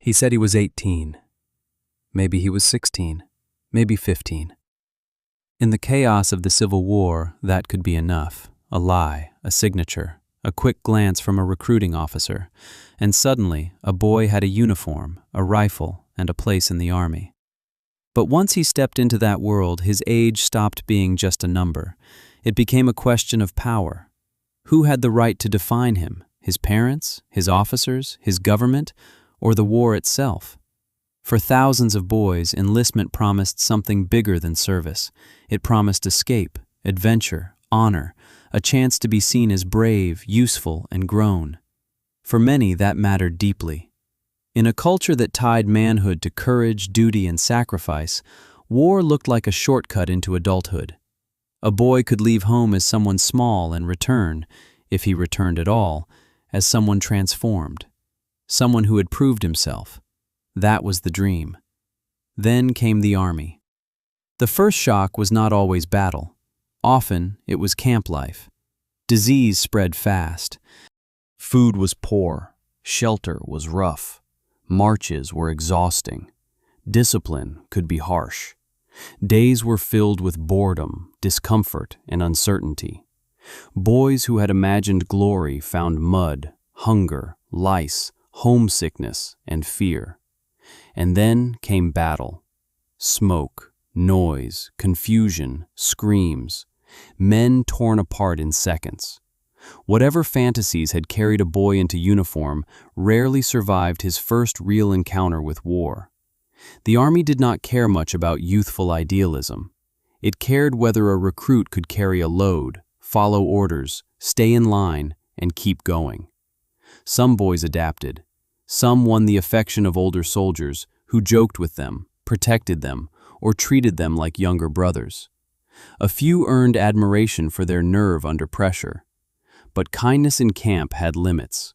He said he was 18. Maybe he was 16. Maybe 15. In the chaos of the Civil War, that could be enough. A lie, a signature, a quick glance from a recruiting officer, and suddenly a boy had a uniform, a rifle, and a place in the army. But once he stepped into that world, his age stopped being just a number. It became a question of power. Who had the right to define him? His parents, his officers, his government, or the war itself? For thousands of boys, enlistment promised something bigger than service. It promised escape, adventure, honor, a chance to be seen as brave, useful, and grown. For many, that mattered deeply. In a culture that tied manhood to courage, duty, and sacrifice, war looked like a shortcut into adulthood. A boy could leave home as someone small and return, if he returned at all, as someone transformed, someone who had proved himself. That was the dream. Then came the army. The first shock was not always battle. Often, it was camp life. Disease spread fast. Food was poor. Shelter was rough. Marches were exhausting. Discipline could be harsh. Days were filled with boredom, discomfort, and uncertainty. Boys who had imagined glory found mud, hunger, lice, homesickness, and fear. And then came battle. Smoke, noise, confusion, screams. Men torn apart in seconds. Whatever fantasies had carried a boy into uniform rarely survived his first real encounter with war. The army did not care much about youthful idealism. It cared whether a recruit could carry a load, follow orders, stay in line, and keep going. Some boys adapted. Some won the affection of older soldiers who joked with them, protected them, or treated them like younger brothers. A few earned admiration for their nerve under pressure. But kindness in camp had limits.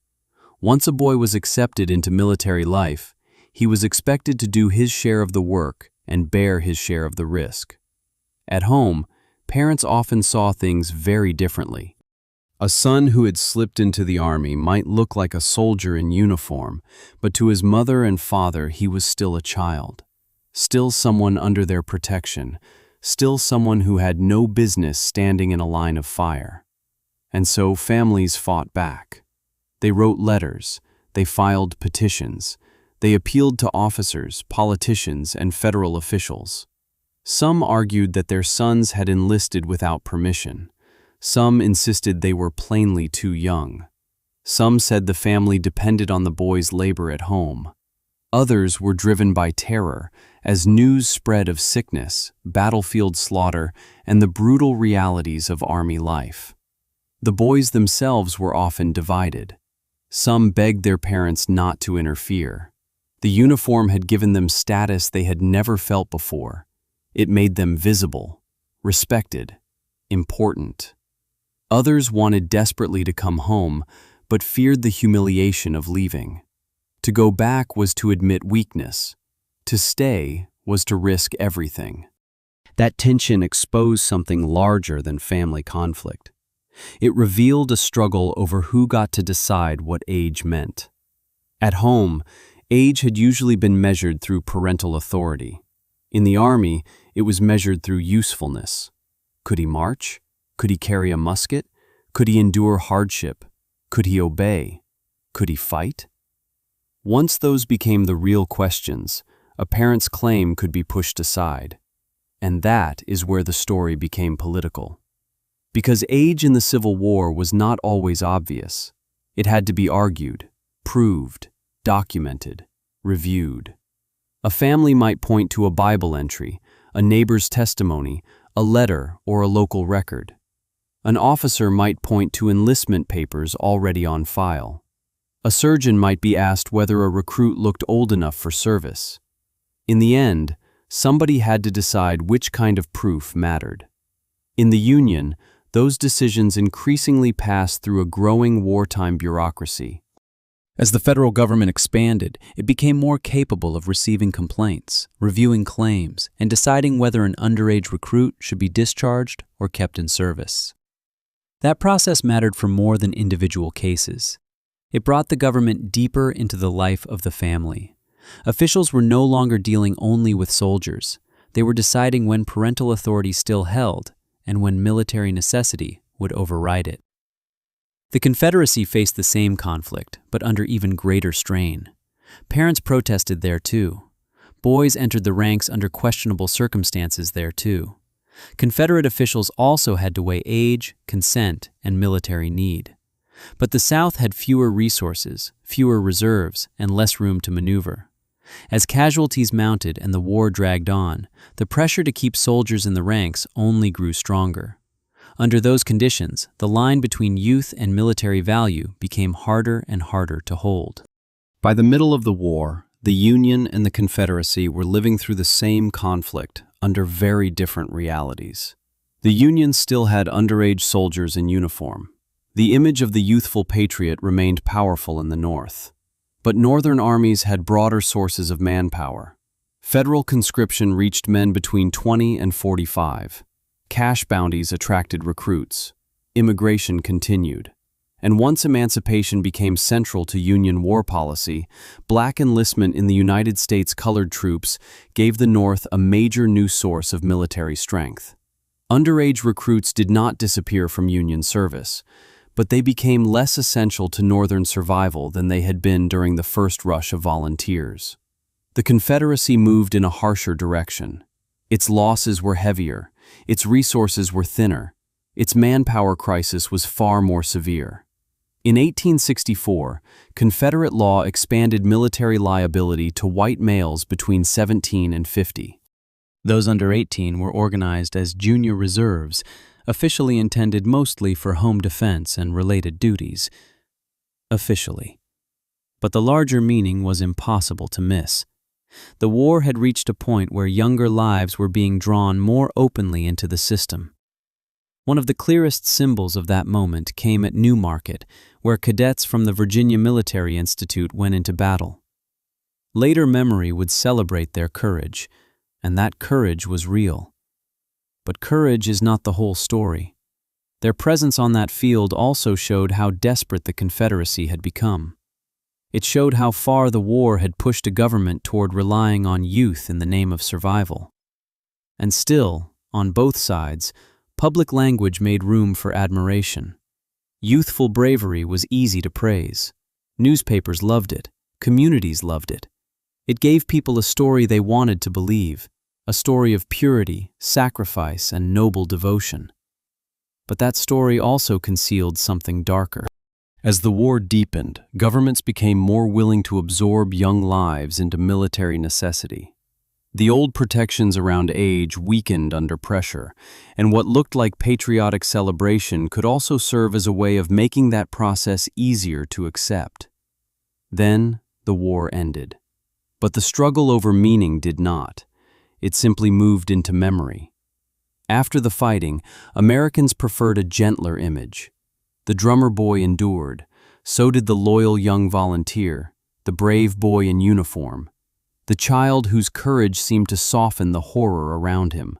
Once a boy was accepted into military life, he was expected to do his share of the work and bear his share of the risk. At home, parents often saw things very differently. A son who had slipped into the army might look like a soldier in uniform, but to his mother and father he was still a child, still someone under their protection, still someone who had no business standing in a line of fire. And so families fought back. They wrote letters, they filed petitions, they appealed to officers, politicians, and federal officials. Some argued that their sons had enlisted without permission. Some insisted they were plainly too young. Some said the family depended on the boy's labor at home. Others were driven by terror as news spread of sickness, battlefield slaughter, and the brutal realities of army life. The boys themselves were often divided. Some begged their parents not to interfere. The uniform had given them status they had never felt before. It made them visible, respected, important. Others wanted desperately to come home, but feared the humiliation of leaving. To go back was to admit weakness. To stay was to risk everything. That tension exposed something larger than family conflict. It revealed a struggle over who got to decide what age meant. At home, age had usually been measured through parental authority. In the army, it was measured through usefulness. Could he march? Could he carry a musket? Could he endure hardship? Could he obey? Could he fight? Once those became the real questions, a parent's claim could be pushed aside. And that is where the story became political. Because age in the Civil War was not always obvious. It had to be argued, proved, documented, reviewed. A family might point to a Bible entry, a neighbor's testimony, a letter, or a local record. An officer might point to enlistment papers already on file. A surgeon might be asked whether a recruit looked old enough for service. In the end, somebody had to decide which kind of proof mattered. In the Union, those decisions increasingly passed through a growing wartime bureaucracy. As the federal government expanded, it became more capable of receiving complaints, reviewing claims, and deciding whether an underage recruit should be discharged or kept in service. That process mattered for more than individual cases. It brought the government deeper into the life of the family. Officials were no longer dealing only with soldiers. They were deciding when parental authority still held and when military necessity would override it. The Confederacy faced the same conflict, but under even greater strain. Parents protested there too. Boys entered the ranks under questionable circumstances there too. Confederate officials also had to weigh age, consent, and military need. But the South had fewer resources, fewer reserves, and less room to maneuver. As casualties mounted and the war dragged on, the pressure to keep soldiers in the ranks only grew stronger. Under those conditions, the line between youth and military value became harder and harder to hold. By the middle of the war, the Union and the Confederacy were living through the same conflict under very different realities. The Union still had underage soldiers in uniform. The image of the youthful patriot remained powerful in the North. But Northern armies had broader sources of manpower. Federal conscription reached men between 20 and 45. Cash bounties attracted recruits. Immigration continued. And once emancipation became central to Union war policy, black enlistment in the United States colored troops gave the North a major new source of military strength. Underage recruits did not disappear from Union service, but they became less essential to Northern survival than they had been during the first rush of volunteers. The Confederacy moved in a harsher direction. Its losses were heavier, its resources were thinner, its manpower crisis was far more severe. In 1864, Confederate law expanded military liability to white males between 17 and 50. Those under 18 were organized as junior reserves, officially intended mostly for home defense and related duties. Officially. But the larger meaning was impossible to miss. The war had reached a point where younger lives were being drawn more openly into the system. One of the clearest symbols of that moment came at Newmarket, where cadets from the Virginia Military Institute went into battle. Later memory would celebrate their courage, and that courage was real. But courage is not the whole story. Their presence on that field also showed how desperate the Confederacy had become. It showed how far the war had pushed a government toward relying on youth in the name of survival. And still, on both sides, public language made room for admiration. Youthful bravery was easy to praise. Newspapers loved it. Communities loved it. It gave people a story they wanted to believe, a story of purity, sacrifice, and noble devotion. But that story also concealed something darker. As the war deepened, governments became more willing to absorb young lives into military necessity. The old protections around age weakened under pressure, and what looked like patriotic celebration could also serve as a way of making that process easier to accept. Then, the war ended. But the struggle over meaning did not. It simply moved into memory. After the fighting, Americans preferred a gentler image. The drummer boy endured. So did the loyal young volunteer, the brave boy in uniform, the child whose courage seemed to soften the horror around him.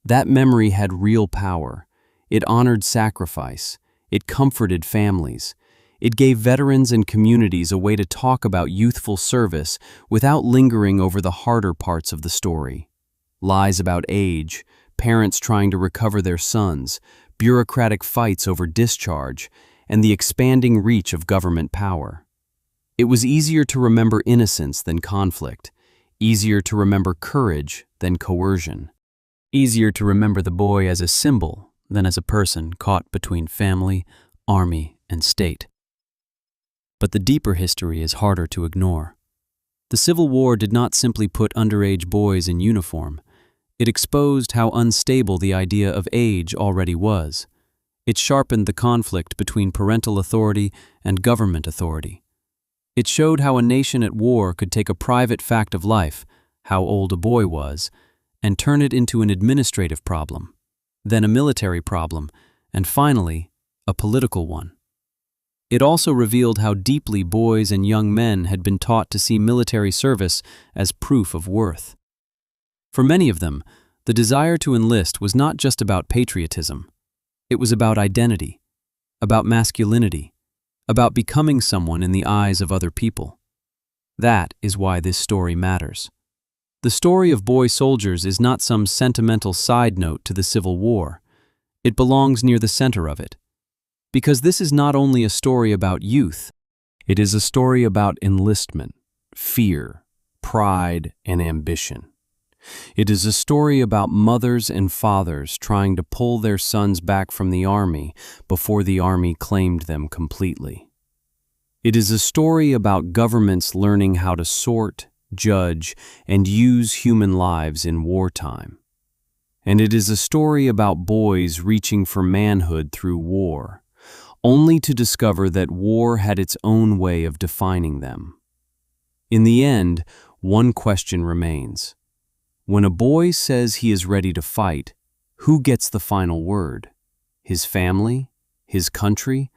That memory had real power. It honored sacrifice. It comforted families. It gave veterans and communities a way to talk about youthful service without lingering over the harder parts of the story. Lies about age, parents trying to recover their sons, bureaucratic fights over discharge, and the expanding reach of government power. It was easier to remember innocence than conflict, easier to remember courage than coercion, easier to remember the boy as a symbol than as a person caught between family, army, and state. But the deeper history is harder to ignore. The Civil War did not simply put underage boys in uniform. It exposed how unstable the idea of age already was. It sharpened the conflict between parental authority and government authority. It showed how a nation at war could take a private fact of life, how old a boy was, and turn it into an administrative problem, then a military problem, and finally, a political one. It also revealed how deeply boys and young men had been taught to see military service as proof of worth. For many of them, the desire to enlist was not just about patriotism. It was about identity, about masculinity, about becoming someone in the eyes of other people. That is why this story matters. The story of boy soldiers is not some sentimental side note to the Civil War. It belongs near the center of it. Because this is not only a story about youth, it is a story about enlistment, fear, pride, and ambition. It is a story about mothers and fathers trying to pull their sons back from the army before the army claimed them completely. It is a story about governments learning how to sort, judge, and use human lives in wartime. And it is a story about boys reaching for manhood through war, only to discover that war had its own way of defining them. In the end, one question remains. When a boy says he is ready to fight, who gets the final word? His family, his country,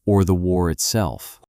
or the war itself?